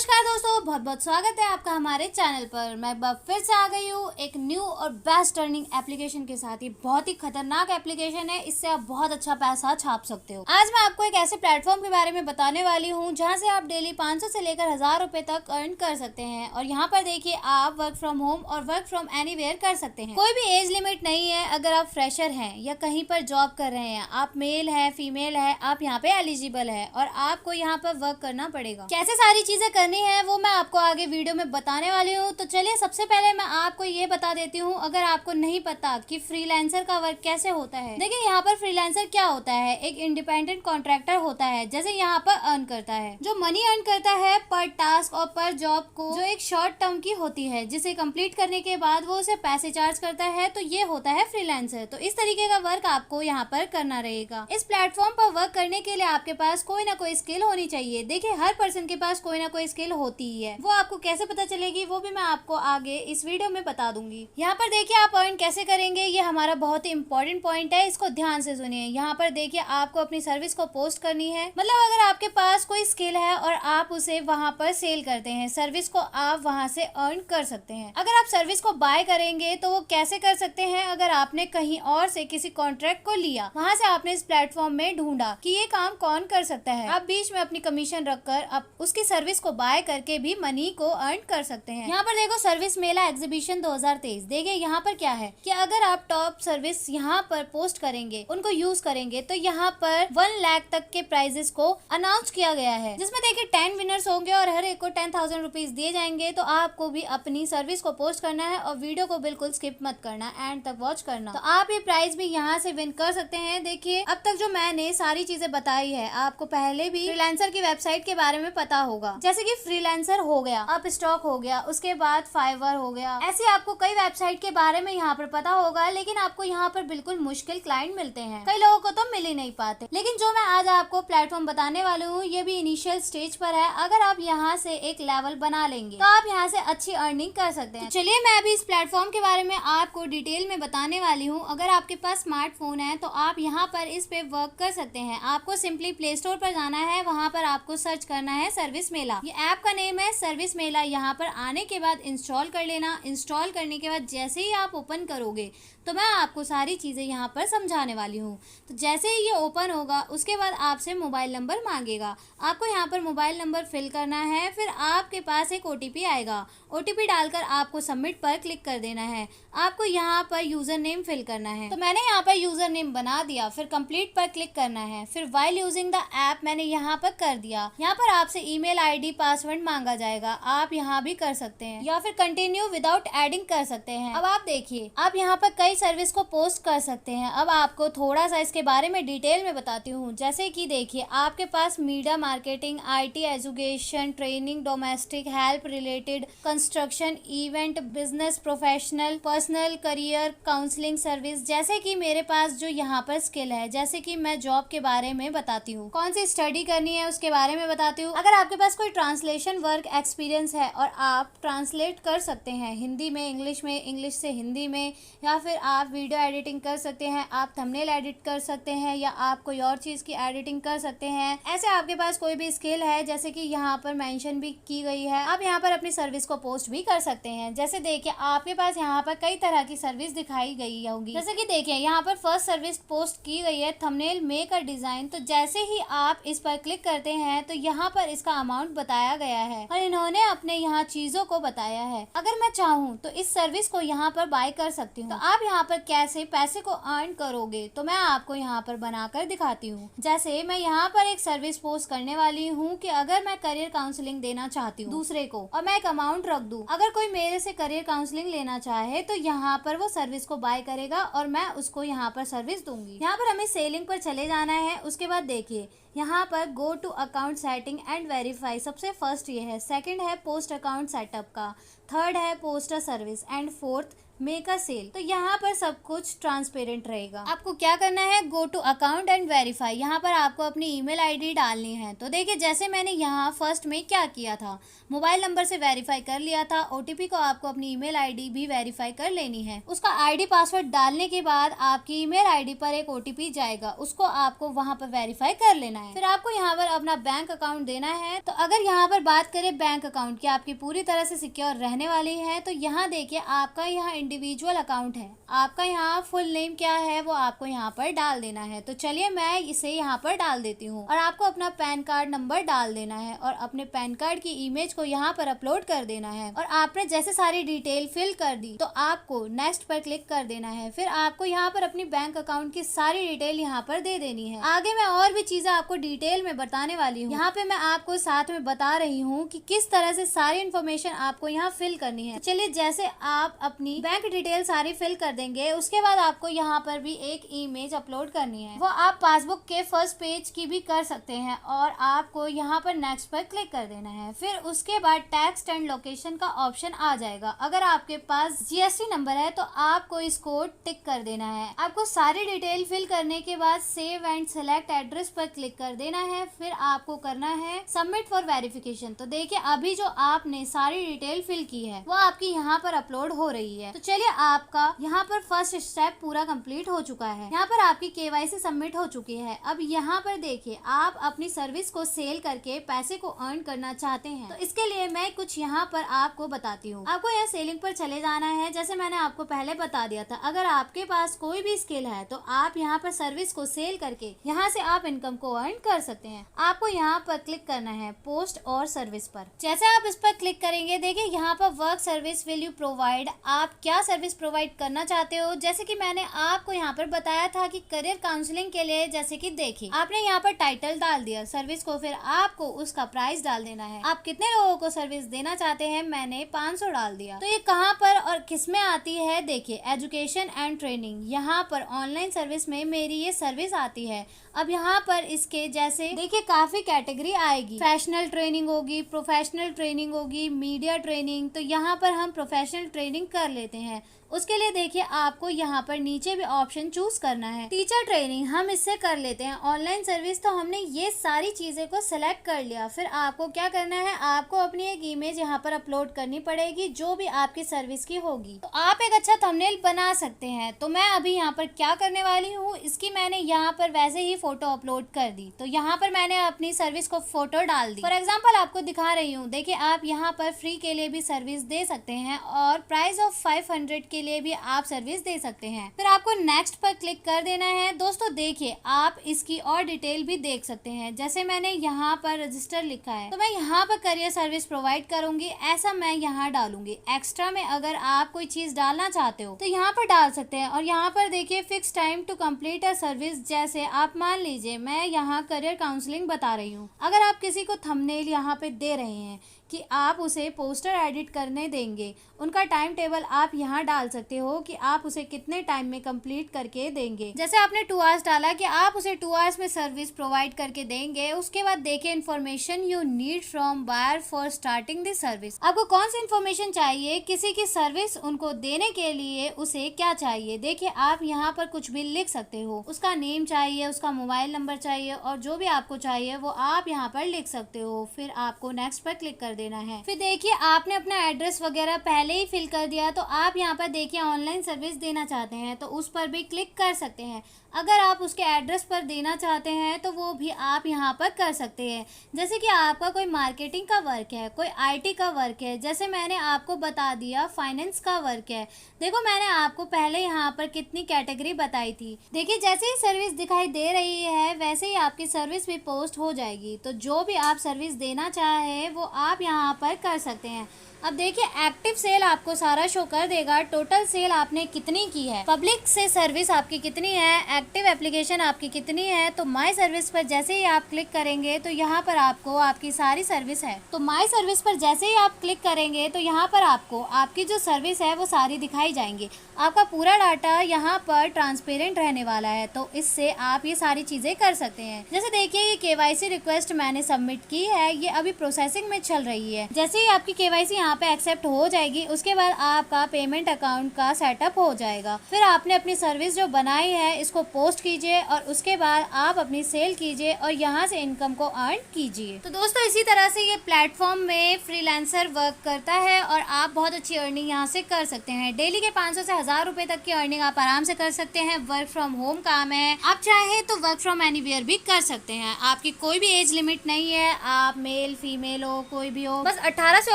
नमस्कार दोस्तों, बहुत बहुत स्वागत है आपका हमारे चैनल पर। मैं एक बार फिर से आ गई हूँ एक न्यू और बेस्ट अर्निंग एप्लीकेशन के साथ। ये बहुत ही खतरनाक एप्लीकेशन है, इससे आप बहुत अच्छा पैसा छाप सकते हो। आज मैं आपको एक ऐसे प्लेटफॉर्म के बारे में बताने वाली हूँ जहाँ से आप डेली 500 से लेकर 1000 रुपए तक अर्न कर सकते हैं। और यहाँ पर देखिए, आप वर्क फ्रॉम होम और वर्क फ्रॉम एनीवेयर कर सकते हैं। कोई भी एज लिमिट नहीं है। अगर आप फ्रेशर हैं या कहीं पर जॉब कर रहे हैं, आप मेल है फीमेल है, आप यहाँ पे एलिजिबल है और आपको यहाँ पर वर्क करना पड़ेगा। कैसे सारी चीजें करनी है वो मैं आपको आगे वीडियो में बताने वाली हूँ। तो चलिए, सबसे पहले मैं आपको ये बता देती हूँ, अगर आपको नहीं पता कि फ्रीलांसर का वर्क कैसे होता है। देखिए, यहाँ पर फ्रीलांसर क्या होता है, एक इंडिपेंडेंट कॉन्ट्रैक्टर होता है, जैसे यहाँ पर अर्न करता है, जो मनी अर्न करता है पर टास्क और पर जॉब को, जो एक शॉर्ट टर्म की होती है, जिसे कंप्लीट करने के बाद वो उसे पैसे चार्ज करता है। तो ये होता है फ्रीलांसर। तो इस तरीके का वर्क आपको यहाँ पर करना रहेगा। इस प्लेटफॉर्म पर वर्क करने के लिए आपके पास कोई ना कोई स्किल होनी चाहिए। देखिए, हर पर्सन के पास कोई ना कोई स्किल होती ही है। वो आपको कैसे पता चलेगी वो भी मैं आपको आगे इस वीडियो में बता दूंगी। यहाँ पर देखिए, आप अर्न कैसे करेंगे, ये हमारा बहुत ही इंपॉर्टेंट पॉइंट है। इसको ध्यान से सुनिए। यहाँ पर देखिए, आपको अपनी सर्विस को पोस्ट करनी है। मतलब अगर आपके पास कोई स्किल है और आप उसे वहाँ पर सेल करते हैं, सर्विस को आप वहाँ से अर्न कर सकते हैं। अगर आप सर्विस को बाय करेंगे तो वो कैसे कर सकते हैं, अगर आपने कहीं और से किसी कॉन्ट्रैक्ट को लिया, वहाँ से आपने इस प्लेटफॉर्म में ढूंढा कि ये काम कौन कर सकता है, आप बीच में अपनी कमीशन रखकर आप उसकी सर्विस को बाय करके भी मनी को अर्न कर सकते हैं। यहाँ पर देखो, सर्विस मेला एग्जीबिशन 2023। देखिए यहाँ पर क्या है कि अगर आप टॉप सर्विस यहाँ पर पोस्ट करेंगे, उनको यूज करेंगे, तो यहाँ पर 1 लाख तक के प्राइजेस को अनाउंस किया गया है, जिसमें देखिए 10 विनर्स होंगे और हर एक को 10,000 रुपीज दिए जाएंगे। तो आपको भी अपनी सर्विस को पोस्ट करना है और वीडियो को बिल्कुल स्किप मत करना, एंड तक वॉच करना। तो आप ये प्राइज भी यहाँ से विन कर सकते हैं। देखिए, अब तक जो मैंने सारी चीजें बताई है, आपको पहले भी फ्रीलांसर की वेबसाइट के बारे में पता होगा, जैसे कि फ्रीलांसर हो गया, अपस्टॉक हो गया, उसके बाद फाइवर हो गया। ऐसे आपको कई वेबसाइट के बारे में यहाँ पर पता होगा, लेकिन आपको यहाँ पर बिल्कुल मुश्किल क्लाइंट मिलते हैं। कई लोगों को तो मिल ही नहीं पाते। लेकिन जो मैं आज आपको प्लेटफॉर्म बताने वाली हूँ, ये भी इनिशियल स्टेज पर है। अगर आप यहाँ से एक लेवल बना लेंगे तो आप यहाँ से अच्छी अर्निंग कर सकते हैं। तो चलिए, मैं अभी इस प्लेटफॉर्म के बारे में आपको डिटेल में बताने वाली हूँ। अगर आपके पास स्मार्टफोन है तो आप यहाँ पर इस पे वर्क कर सकते हैं। आपको सिंपली प्ले स्टोर पर जाना है, वहाँ पर आपको सर्च करना है सर्विस मेला। ये ऐप का नेम है सर्विस मेला। यहाँ पर आने के बाद इंस्टॉल कर लेना। इंस्टॉल करने के बाद जैसे ही आप ओपन करोगे तो मैं आपको सारी चीज़ें यहाँ पर समझाने वाली हूँ। तो जैसे ही ये ओपन होगा, उसके बाद आपसे मोबाइल नंबर मांगेगा। आपको यहाँ पर मोबाइल नंबर फिल करना है, फिर आपके पास एक OTP आएगा। OTP डालकर आपको सबमिट पर क्लिक कर देना है। आपको यहाँ पर यूज़र नेम फिल करना है। तो मैंने यहाँ पर यूज़र नेम बना दिया, फिर कंप्लीट पर क्लिक करना है। फिर वाइल यूजिंग द ऐप मैंने यहाँ पर कर दिया। यहाँ पर आपसे ईमेल ID पासवर्ड मांगा जाएगा, आप यहाँ भी कर सकते हैं, या फिर कंटिन्यू विदाउट एडिंग कर सकते हैं। अब आप देखिए, आप यहाँ पर कई सर्विस को पोस्ट कर सकते हैं। अब आपको थोड़ा सा इसके बारे में डिटेल में बताती हूँ। जैसे कि देखिए, आपके पास media marketing, IT, education, training, domestic help related, construction, event, business, professional, personal, career, counselling service. जैसे कि मेरे पास जो यहाँ पर स्किल है, जैसे कि मैं जॉब के बारे में बताती हूँ, कौन सी स्टडी करनी है उसके बारे में बताती हूँ। अगर आपके पास कोई ट्रांसलेशन वर्क एक्सपीरियंस है और आप ट्रांसलेट कर सकते हैं हिंदी में इंग्लिश में, इंग्लिश से हिंदी में, या फिर आप वीडियो एडिटिंग कर सकते हैं, आप थंबनेल एडिट कर सकते हैं, या आप कोई और चीज़ की एडिटिंग कर सकते हैं। ऐसे आपके पास कोई भी स्किल है, जैसे कि यहाँ पर मेंशन भी की गई है, आप यहाँ पर अपनी सर्विस को पोस्ट भी कर सकते हैं। जैसे देखिए, आपके पास यहाँ पर कई तरह की सर्विस दिखाई गई होगी। जैसे कि देखिए, यहाँ पर फर्स्ट सर्विस पोस्ट की गई है, थंबनेल मेक अ डिजाइन। तो जैसे ही आप इस पर क्लिक करते हैं तो यहाँ पर इसका अमाउंट बताया गया है और इन्होंने अपने यहाँ चीजों को बताया है। अगर मैं चाहूँ तो इस सर्विस को यहाँ पर बाय कर सकती हूँ। तो आप यहाँ पर कैसे पैसे को अर्न करोगे, तो मैं आपको यहाँ पर बनाकर दिखाती हूँ। जैसे मैं यहाँ पर एक सर्विस पोस्ट करने वाली हूँ कि अगर मैं करियर काउंसलिंग देना चाहती हूँ दूसरे को, और मैं एक अमाउंट रख दूँ, अगर कोई मेरे से करियर काउंसलिंग लेना चाहे तो यहाँ पर वो सर्विस को बाय करेगा और मैं उसको यहाँ पर सर्विस दूंगी। यहाँ पर हमें सेलिंग पर चले जाना है। उसके बाद देखिए, यहाँ पर go to account setting and verify, सबसे फर्स्ट ये है। सेकंड है पोस्ट अकाउंट सेटअप का, थर्ड है poster service, and fourth make a sale. तो यहाँ पर सब कुछ ट्रांसपेरेंट रहेगा। आपको क्या करना है, go to account and verify. यहाँ पर आपको अपनी ईमेल आईडी डालनी है। तो देखिए जैसे मैंने यहाँ फर्स्ट में क्या किया था, मोबाइल नंबर से वेरीफाई कर लिया था। ओटीपी को आपको अपनी ईमेल आईडी भी वेरीफाई कर लेनी है। उसका आईडी पासवर्ड डालने के बाद आपकी ईमेल आईडी पर एक ओटीपी जाएगा, उसको आपको वहाँ पर वेरीफाई कर लेना है। फिर आपको यहाँ पर अपना बैंक अकाउंट देना है। तो अगर यहाँ पर बात करें बैंक अकाउंट की आपकी पूरी तरह से सिक्योर रहने वाली है, तो यहाँ देखिए आपका यहाँ इंडिविजुअल अकाउंट है। आपका यहाँ फुल नेम क्या है वो आपको यहाँ पर डाल देना है। तो चलिए मैं इसे यहाँ पर डाल देती हूँ। और आपको अपना पैन कार्ड नंबर डाल देना है और अपने पैन कार्ड की इमेज को यहाँ पर अपलोड कर देना है। और आपने जैसे सारी डिटेल फिल कर दी तो आपको नेक्स्ट पर क्लिक कर देना है। फिर आपको यहाँ पर अपनी बैंक अकाउंट की सारी डिटेल यहाँ पर दे देनी है। आगे मैं और भी चीजें आपको डिटेल में बताने वाली हूँ। यहाँ पे मैं आपको साथ में बता रही हूँ कि किस तरह से सारी इन्फॉर्मेशन आपको यहाँ फिल करनी है। चलिए जैसे आप अपनी बैंक डिटेल सारी फिल कर देंगे, उसके बाद आपको यहाँ पर भी एक इमेज अपलोड करनी है। वो आप पासबुक के फर्स्ट पेज की भी कर सकते हैं और आपको यहाँ पर नेक्स्ट पर क्लिक कर देना है। फिर उसके बाद टेक्स्ट एंड लोकेशन का ऑप्शन आ जाएगा। अगर आपके पास जीएसटी नंबर है तो आपको इसको टिक कर देना है। आपको सारी डिटेल फिल करने के बाद सेव एंड सेलेक्ट एड्रेस पर क्लिक कर देना है। फिर आपको करना है सबमिट फॉर वेरिफिकेशन। तो देखिए अभी जो आपने सारी डिटेल फिल की है वो आपकी यहाँ पर अपलोड हो रही है। तो चलिए आपका यहाँ पर फर्स्ट स्टेप पूरा कंप्लीट हो चुका है। यहाँ पर आपकी केवाईसी सबमिट हो चुकी है। अब यहाँ पर देखिए आप अपनी सर्विस को सेल करके पैसे को अर्न करना चाहते हैं, तो इसके लिए मैं कुछ यहाँ पर आपको बताती हूँ। आपको यहाँ सेलिंग पर चले जाना है। जैसे मैंने आपको पहले बता दिया था, अगर आपके पास कोई भी स्किल है तो आप यहाँ पर सर्विस को सेल करके यहाँ से आप इनकम को अर्न कर सकते हैं। आपको यहाँ पर क्लिक करना है पोस्ट और सर्विस पर। जैसे आप इस पर क्लिक करेंगे देखिए यहाँ पर work service will you provide, आप क्या सर्विस प्रोवाइड करना चाहते हो। जैसे कि मैंने आपको यहाँ पर बताया था कि करियर काउंसलिंग के लिए, जैसे कि देखिए आपने यहाँ पर टाइटल डाल दिया सर्विस को, फिर आपको उसका प्राइस डाल देना है। आप कितने लोगों को सर्विस देना चाहते हैं, मैंने 500 डाल दिया। तो ये कहाँ पर और किसमें आती है, देखिए एजुकेशन एंड ट्रेनिंग, यहाँ पर ऑनलाइन सर्विस में मेरी ये सर्विस आती है। अब यहाँ पर इसके जैसे देखिए काफी कैटेगरी आएगी, प्रोफेशनल ट्रेनिंग होगी, प्रोफेशनल ट्रेनिंग होगी, मीडिया ट्रेनिंग। तो यहाँ पर हम प्रोफेशनल ट्रेनिंग कर लेते हैं। उसके लिए देखिए आपको यहाँ पर नीचे भी ऑप्शन चूज करना है। टीचर ट्रेनिंग हम इससे कर लेते हैं। ऑनलाइन सर्विस तो हमने ये सारी चीजें को सिलेक्ट कर लिया। फिर आपको क्या करना है, आपको अपनी एक इमेज यहाँ पर अपलोड करनी पड़ेगी जो भी आपकी सर्विस की होगी। तो आप एक अच्छा थंबनेल बना सकते हैं। तो मैं अभी यहाँ पर क्या करने वाली हूँ, इसकी मैंने यहाँ पर वैसे ही फोटो अपलोड कर दी। तो यहाँ पर मैंने अपनी सर्विस को फोटो डाल दी। फॉर एग्जाम्पल आपको दिखा रही हूँ, देखिए आप यहाँ पर फ्री के लिए भी सर्विस दे सकते हैं और प्राइस ऑफ 500 के लिए भी आप सर्विस दे सकते हैं। फिर आपको नेक्स्ट पर क्लिक कर देना है। दोस्तों देखिए आप इसकी और डिटेल भी देख सकते हैं। जैसे मैंने यहाँ पर रजिस्टर लिखा है तो मैं यहाँ पर करियर सर्विस प्रोवाइड करूंगी, ऐसा मैं यहाँ डालूंगी। एक्स्ट्रा में अगर आप कोई चीज डालना चाहते हो तो यहाँ पर डाल सकते हैं। और यहाँ पर देखिए fix time to complete a service, जैसे आप मान लीजिए मैं यहाँ करियर काउंसलिंग बता रही हूँ। अगर आप किसी को थंबनेल यहाँ पे दे रहे हैं कि आप उसे पोस्टर एडिट करने देंगे, उनका टाइम टेबल आप यहाँ डाल सकते हो कि आप उसे कितने टाइम में कंप्लीट करके देंगे। जैसे आपने 2 आवर्स डाला कि आप उसे 2 आवर्स में सर्विस प्रोवाइड करके देंगे। उसके बाद देखिए information you need from buyer for starting this service, आपको कौन सी इन्फॉर्मेशन चाहिए किसी की सर्विस उनको देने के लिए, उसे क्या चाहिए। देखिए आप यहाँ पर कुछ भी लिख सकते हो, उसका नेम चाहिए, उसका मोबाइल नंबर चाहिए और जो भी आपको चाहिए वो आप यहाँ पर लिख सकते हो। फिर आपको नेक्स्ट पर क्लिक कर देना है। फिर देखिए आपने अपना एड्रेस वगैरह पहले ही फिल कर दिया, तो आप यहाँ पर देखिए ऑनलाइन सर्विस देना चाहते हैं तो उस पर भी क्लिक कर सकते हैं। अगर आप उसके एड्रेस पर देना चाहते हैं तो वो भी आप यहाँ पर कर सकते हैं। जैसे कि आपका कोई मार्केटिंग का वर्क है, कोई आईटी का वर्क है, जैसे मैंने आपको बता दिया फाइनेंस का वर्क है। देखो मैंने आपको पहले यहाँ पर कितनी कैटेगरी बताई थी। देखिए जैसे ही सर्विस दिखाई दे रही है वैसे ही आपकी सर्विस भी पोस्ट हो जाएगी। तो जो भी आप सर्विस देना चाहे वो आप यहाँ पर कर सकते हैं। अब देखिए एक्टिव सेल आपको सारा शो कर देगा, टोटल सेल आपने कितनी की है, पब्लिक से सर्विस आपकी कितनी है, एक्टिव एप्लीकेशन आपकी कितनी है। तो माय सर्विस पर जैसे ही आप क्लिक करेंगे तो यहाँ पर आपको आपकी सारी सर्विस है। तो माय सर्विस पर जैसे ही आप क्लिक करेंगे तो यहाँ पर आपको आपकी जो सर्विस है वो सारी दिखाई जाएंगी। आपका पूरा डाटा यहाँ पर ट्रांसपेरेंट रहने वाला है। तो इससे आप ये सारी चीजें कर सकते हैं। जैसे देखिए ये केवाईसी रिक्वेस्ट मैंने सबमिट की है, ये अभी प्रोसेसिंग में चल रही है। जैसे ही आपकी केवाईसी यहाँ पे एक्सेप्ट हो जाएगी, उसके बाद आपका पेमेंट अकाउंट का सेटअप हो जाएगा। फिर आपने अपनी सर्विस जो बनाई है इसको पोस्ट कीजिए और उसके बाद आप अपनी सेल कीजिए और यहाँ से इनकम को अर्न कीजिए। तो दोस्तों इसी तरह से ये प्लेटफॉर्म में फ्रीलांसर वर्क करता है और आप बहुत अच्छी अर्निंग यहाँ से कर सकते हैं। डेली के 500 से 1000 रुपए तक की अर्निंग आप आराम से कर सकते हैं। वर्क फ्रॉम होम काम है, आप चाहे तो वर्क फ्रॉम एनीवेयर भी कर सकते हैं। आपकी कोई भी एज लिमिट नहीं है, आप मेल फीमेल हो कोई भी हो, बस 18 से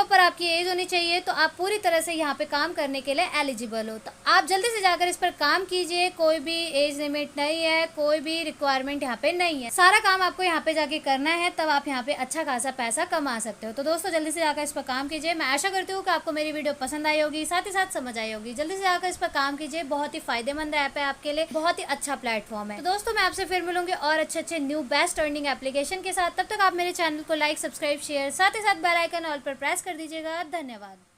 ऊपर आपकी एज होनी चाहिए तो आप पूरी तरह से यहाँ पे काम करने के लिए एलिजिबल हो। तो आप जल्दी से जाकर इस पर काम कीजिए। कोई भी एज लिमिट नहीं है, कोई भी रिक्वायरमेंट यहाँ पे नहीं है, सारा काम आपको यहाँ पे जाके करना है, तब आप यहाँ पे अच्छा खासा पैसा कमा सकते हो। तो दोस्तों जल्दी से जाकर इस पर काम कीजिए। मैं आशा करती हूँ कि आपको मेरी वीडियो पसंद आई होगी, साथ ही साथ समझ आई होगी। जल्दी से जाकर इस पर काम कीजिए, बहुत ही फायदेमंद ऐप है आपके लिए, बहुत ही अच्छा प्लेटफॉर्म है। तो दोस्तों मैं आपसे फिर मिलूंगी और अच्छे न्यू बेस्ट अर्निंग एप्लीकेशन के साथ। तब तक आप मेरे चैनल को लाइक, सब्सक्राइब, शेयर, साथ ही साथ बेल आइकन ऑल पर प्रेस कर दीजिएगा। धन्यवाद।